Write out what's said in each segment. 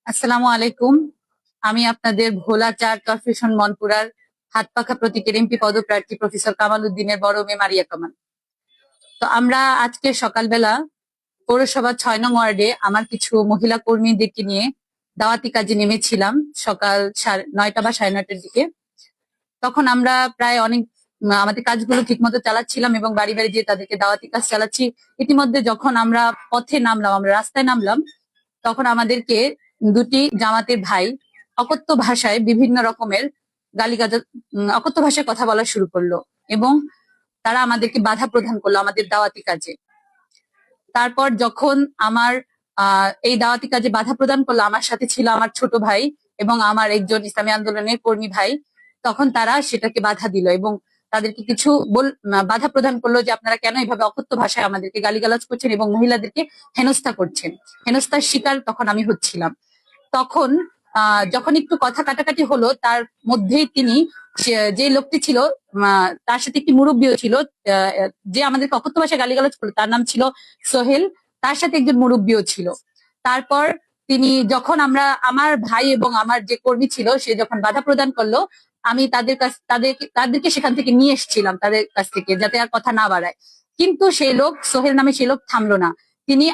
আসসালামু আলাইকুম। আমি আপনাদের ভোলা ৪ কর্পোরেশন মনপুরার হাতপাখা প্রতীকের এমপি পদপ্রার্থী প্রফেসর কামাল উদ্দিনের বড় মেয়ে মারিয়া কামাল। তো আমরা আজকে সকালবেলা পৌরসভা ৬ নং ওয়ার্ডে আমার কিছু মহিলা কর্মীদেরকে নিয়ে দাওয়াতি কাজে নেমেছিলাম সকাল ৯টা বা ৯:৩০-এর দিকে। তখন আমরা প্রায় অনেক আমাদের কাজগুলো ঠিক মতো চালাচ্ছিলাম এবং বাড়ি বাড়ি যেয়ে তাদেরকে দাওয়াতি কাজ চালাচ্ছি। ইতিমধ্যে যখন আমরা পথে নামলাম, আমরা রাস্তায় নামলাম, তখন আমাদেরকে দুটি জামাতের ভাই অকথ্য ভাষায় বিভিন্ন রকমের গালিগালাজ, অকথ্য ভাষায় কথা বলা শুরু করলো এবং তারা আমাদেরকে বাধা প্রদান করলো আমাদের দাওয়াতি কাজে। তারপর যখন আমার এই দাওয়াতি কাজে বাধা প্রদান করলো, আমার সাথে ছিল আমার ছোট ভাই এবং আমার একজন ইসলামী আন্দোলনের কর্মী ভাই। তখন তারা সেটাকে বাধা দিল এবং তাদেরকে কিছু বাধা প্রদান করলো যে আপনারা কেন এভাবে অকথ্য ভাষায় আমাদেরকে গালিগালাজ করছেন এবং মহিলাদেরকে হেনস্থা করছেন। হেনস্থার শিকার তখন আমি হচ্ছিলাম। তখন যখন একটু কথা কাটাকাটি হলো, তার মধ্যেই তিনি যে লোকটি ছিল, তার সাথে একটি মুরব্বীও ছিল, যে আমাদেরকে অকথ্য ভাষায় গালিগালাজ করলো, তার নাম ছিল সোহেল। তার সাথে একজন মুরব্বীও ছিল। তারপর তিনি যখন আমার ভাই এবং আমার যে কর্মী ছিল সে যখন বাধা প্রদান করলো, আমি তাদেরকে সেখান থেকে নিয়ে এসেছিলাম তাদের কাছ থেকে, যাতে আর কথা না বাড়ায়। কিন্তু সেই লোক, সোহেল নামে সেই লোক থামলো না। তিনি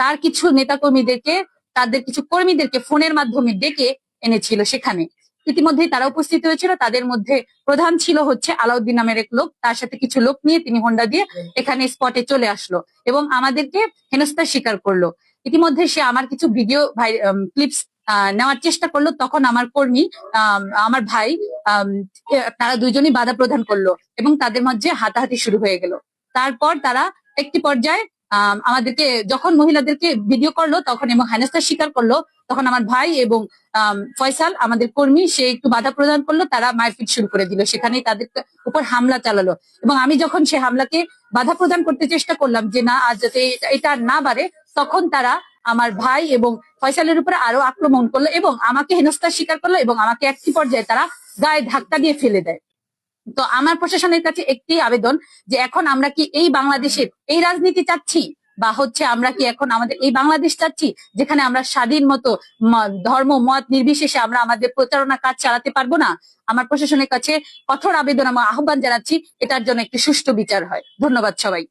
তার কিছু নেতাকর্মীদেরকে, তাদের কিছু কর্মীদেরকে ফোনের মাধ্যমে ডেকে এনেছিল সেখানে। ইতিমধ্যেই তারা উপস্থিত হয়েছিল। তাদের মধ্যে প্রধান ছিল হচ্ছে আলাউদ্দিন নামের এক লোক। তার সাথে কিছু লোক নিয়ে তিনি হোন্ডা দিয়ে এখানে স্পটে চলে আসলো এবং আমাদেরকে হেনস্থার স্বীকার করলো। ইতিমধ্যে সে আমার কিছু ভিডিও ক্লিপস নেওয়ার চেষ্টা করলো। তখন আমার কর্মী, আমার ভাই, তারা দুইজনই বাধা প্রদান করলো এবং তাদের মধ্যে হাতাহাতি শুরু হয়ে গেল। তারপর তারা একটি পর্যায়ে আমাদেরকে যখন মহিলাদেরকে ভিডিও করলো তখন এবং হেনস্থার স্বীকার করলো, তখন আমার ভাই এবং ফয়সাল আমাদের কর্মী, সে একটু বাধা প্রদান করলো। তারা মারপিট শুরু করে দিল, সেখানেই তাদের উপর হামলা চালালো এবং আমি যখন সে হামলাকে বাধা প্রদান করতে চেষ্টা করলাম যে না, আজ যাতে এটা না বাড়ে, তখন তারা আমার ভাই এবং ফয়সালের উপরে আরো আক্রমণ করলো এবং আমাকে হেনস্থার স্বীকার করলো এবং আমাকে একটি পর্যায়ে তারা গায়ে ধাক্কা দিয়ে ফেলে দেয়। তো আমার প্রশাসনের কাছে একটি আবেদন যে এখন আমরা কি এই বাংলাদেশের এই রাজনীতি চাচ্ছি, বা হচ্ছে আমরা কি এখন আমাদের এই বাংলাদেশ চাচ্ছি যেখানে আমরা স্বাধীন মতো ধর্ম মত নির্বিশেষে আমরা আমাদের প্রচারণা কাজ চালাতে পারবো না? আমার প্রশাসনের কাছে কঠোর আবেদন এবং আহ্বান জানাচ্ছি এটার জন্য একটি সুষ্ঠু বিচার হয়। ধন্যবাদ সবাই।